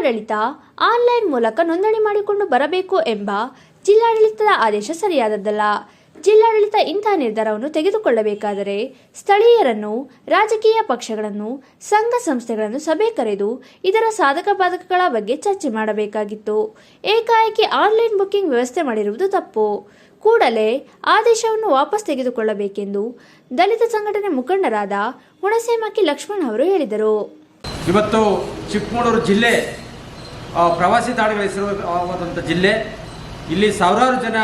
ಜಿಲ್ಲಾಡಳಿತ ಆನ್ಲೈನ್ ಮೂಲಕ ನೋಂದಣಿ ಮಾಡಿಕೊಂಡು ಬರಬೇಕು ಎಂಬ ಜಿಲ್ಲಾಡಳಿತದ ಆದೇಶ ಸರಿಯಾದದ್ದಲ್ಲ. ಜಿಲ್ಲಾಡಳಿತ ಇಂತಹ ನಿರ್ಧಾರವನ್ನು ತೆಗೆದುಕೊಳ್ಳಬೇಕಾದರೆ ಸ್ಥಳೀಯರನ್ನು, ರಾಜಕೀಯ ಪಕ್ಷಗಳನ್ನು, ಸಂಘ ಸಂಸ್ಥೆಗಳನ್ನು ಸಭೆ ಕರೆದು ಇದರ ಸಾಧಕ ಬಾಧಕಗಳ ಬಗ್ಗೆ ಚರ್ಚೆ ಮಾಡಬೇಕಾಗಿತ್ತು. ಏಕಾಏಕಿ ಆನ್ಲೈನ್ ಬುಕ್ಕಿಂಗ್ ವ್ಯವಸ್ಥೆ ಮಾಡಿರುವುದು ತಪ್ಪು. ಕೂಡಲೇ ಆದೇಶವನ್ನು ವಾಪಸ್ ತೆಗೆದುಕೊಳ್ಳಬೇಕೆಂದು ದಲಿತ ಸಂಘಟನೆ ಮುಖಂಡರಾದ ಹುಣಸೇಮಕ್ಕಿ ಲಕ್ಷ್ಮಣ್ ಅವರು ಹೇಳಿದರು. ಇವತ್ತು ಚಿಕ್ಕಮಗಳೂರು ಜಿಲ್ಲೆ ಪ್ರವಾಸಿ ತಾಣಗಳ ಹೆಸರುವಾದಂಥ ಜಿಲ್ಲೆ. ಇಲ್ಲಿ ಸಾವಿರಾರು ಜನ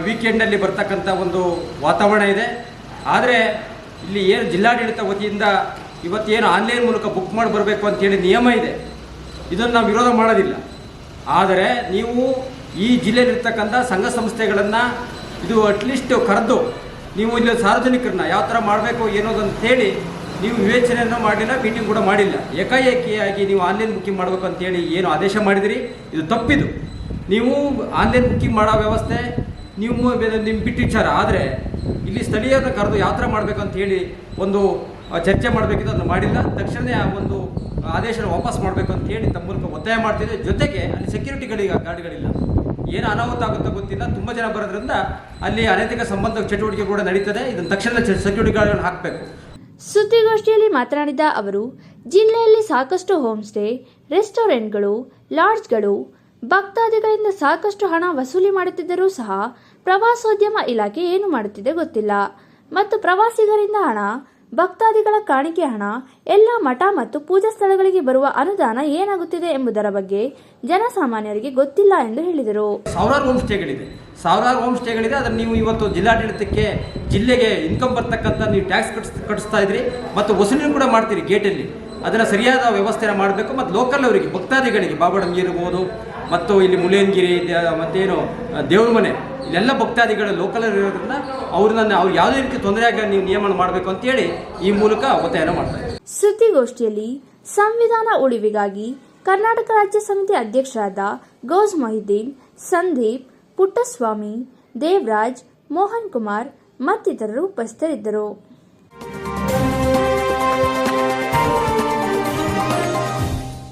ವೀಕೆಂಡಲ್ಲಿ ಬರ್ತಕ್ಕಂಥ ಒಂದು ವಾತಾವರಣ ಇದೆ. ಆದರೆ ಇಲ್ಲಿ ಏನು ಜಿಲ್ಲಾಡಳಿತ ವತಿಯಿಂದ ಇವತ್ತೇನು ಆನ್ಲೈನ್ ಮೂಲಕ ಬುಕ್ ಮಾಡಿ ಬರಬೇಕು ಅಂತೇಳಿ ನಿಯಮ ಇದೆ, ಇದನ್ನು ನಾವು ವಿರೋಧ ಮಾಡೋದಿಲ್ಲ. ಆದರೆ ನೀವು ಈ ಜಿಲ್ಲೆಯಲ್ಲಿರ್ತಕ್ಕಂಥ ಸಂಘ ಸಂಸ್ಥೆಗಳನ್ನು ಇದು ಅಟ್ಲೀಸ್ಟ್ ಕರೆದು ನೀವು ಇಲ್ಲಿ ಸಾರ್ವಜನಿಕರನ್ನ ಯಾವ ಥರ ಮಾಡಬೇಕು ಏನೋದಂತೇಳಿ ನೀವು ವಿವೇಚನೆಯನ್ನು ಮಾಡಿಲ್ಲ, ಮೀಟಿಂಗ್ ಕೂಡ ಮಾಡಿಲ್ಲ. ಏಕಾಏಕಿಯಾಗಿ ನೀವು ಆನ್ಲೈನ್ ಬುಕ್ಕಿಂಗ್ ಮಾಡಬೇಕು ಅಂತೇಳಿ ಏನು ಆದೇಶ ಮಾಡಿದಿರಿ, ಇದು ತಪ್ಪಿದು. ನೀವು ಆನ್ಲೈನ್ ಬುಕ್ಕಿಂಗ್ ಮಾಡೋ ವ್ಯವಸ್ಥೆ ನಿಮ್ಮ ಬಿಟ್ಟು ವಿಚಾರ. ಆದರೆ ಇಲ್ಲಿ ಸ್ಥಳೀಯರನ್ನ ಕರೆದು ಯಾವ ಥರ ಮಾಡಬೇಕು ಅಂತ ಹೇಳಿ ಒಂದು ಚರ್ಚೆ ಮಾಡಬೇಕಿದ್ದು ಅದನ್ನು ಮಾಡಿಲ್ಲ. ತಕ್ಷಣ ಒಂದು ಆದೇಶನ ವಾಪಸ್ ಮಾಡಬೇಕು ಅಂತ ಹೇಳಿ ತಮ್ಮ ಮೂಲಕ ಒತ್ತಾಯ ಮಾಡ್ತಿದೆ. ಜೊತೆಗೆ ಅಲ್ಲಿ ಗಾರ್ಡ್ಗಳಿಲ್ಲ, ಏನು ಅನಾಹುತ ಆಗುತ್ತೋ ಗೊತ್ತಿಲ್ಲ. ತುಂಬ ಜನ ಬರೋದ್ರಿಂದ ಅಲ್ಲಿ ಅನೈತಿಕ ಸಂಬಂಧ ಚಟುವಟಿಕೆ ಕೂಡ ನಡೀತದೆ. ಇದನ್ನು ತಕ್ಷಣ ಸೆಕ್ಯೂರಿಟಿ ಗಾರ್ಡ್ಗಳನ್ನು ಹಾಕಬೇಕು. ಸುದ್ದಿಗೋಷ್ಠಿಯಲ್ಲಿ ಮಾತನಾಡಿದ ಅವರು, ಜಿಲ್ಲೆಯಲ್ಲಿ ಸಾಕಷ್ಟು ಹೋಮ್ ಸ್ಟೇ, ರೆಸ್ಟೋರೆಂಟ್ಗಳು, ಲಾಡ್ಜ್ಗಳು ಭಕ್ತಾದಿಗಳಿಂದ ಸಾಕಷ್ಟು ಹಣ ವಸೂಲಿ ಮಾಡುತ್ತಿದ್ದರೂ ಸಹ ಪ್ರವಾಸೋದ್ಯಮ ಇಲಾಖೆ ಏನು ಮಾಡುತ್ತಿದೆ ಗೊತ್ತಿಲ್ಲ. ಮತ್ತು ಪ್ರವಾಸಿಗರಿಂದ ಹಣ, ಭಕ್ತಾದಿಗಳ ಕಾಣಿಕೆ ಹಣ, ಎಲ್ಲ ಮಠ ಮತ್ತು ಪೂಜಾ ಸ್ಥಳಗಳಿಗೆ ಬರುವ ಅನುದಾನ ಏನಾಗುತ್ತಿದೆ ಎಂಬುದರ ಬಗ್ಗೆ ಜನಸಾಮಾನ್ಯರಿಗೆ ಗೊತ್ತಿಲ್ಲ ಎಂದು ಹೇಳಿದರು. ಸಾವಿರಾರು ಹೋಮ್ ಸ್ಟೇಗಳಿದೆ. ಅದನ್ನು ನೀವು ಇವತ್ತು ಜಿಲ್ಲಾಡಳಿತಕ್ಕೆ, ಜಿಲ್ಲೆಗೆ ಇನ್ಕಮ್ ಬರ್ತಕ್ಕಂಥ ನೀವು ಟ್ಯಾಕ್ಸ್ ಕಟ್ಟಿಸ್ತಾ ಇದ್ರಿ ಮತ್ತು ವಸೂಲಿ ಕೂಡ ಮಾಡ್ತೀರಿ ಗೇಟಲ್ಲಿ. ಅದನ್ನು ಸರಿಯಾದ ವ್ಯವಸ್ಥೆನ ಮಾಡಬೇಕು. ಮತ್ತು ಲೋಕಲ್ ಅವರಿಗೆ, ಭಕ್ತಾದಿಗಳಿಗೆ, ಬಾಬಾಡಂಗಿ ಇರ್ಬೋದು, ಮತ್ತು ಇಲ್ಲಿ ಮುಳ್ಳಯ್ಯನಗಿರಿ ಮತ್ತೇನು ದೇವ್ರ ಮನೆ, ಇಲ್ಲೆಲ್ಲ ಭಕ್ತಾದಿಗಳು ಲೋಕಲ್ ಇರೋದ್ರಿಂದ ಅವ್ರು ಯಾವುದೇ ರೀತಿ ತೊಂದರೆಯಾಗಿ ನೀವು ನಿಯಮನ ಮಾಡಬೇಕು ಅಂತೇಳಿ ಈ ಮೂಲಕ ಒತ್ತಾಯನ ಮಾಡ್ತಾರೆ. ಸುದ್ದಿಗೋಷ್ಠಿಯಲ್ಲಿ ಸಂವಿಧಾನ ಉಳಿವಿಗಾಗಿ ಕರ್ನಾಟಕ ರಾಜ್ಯ ಸಮಿತಿ ಅಧ್ಯಕ್ಷರಾದ ಗೌಸ್ ಮೊಹಿದ್ದೀನ್, ಸಂದೀಪ್, ಪುಟ್ಟಸ್ವಾಮಿ, ದೇವರಾಜ್, ಮೋಹನ್ ಕುಮಾರ್ ಮತ್ತಿತರರು ಉಪಸ್ಥಿತರಿದ್ದರು.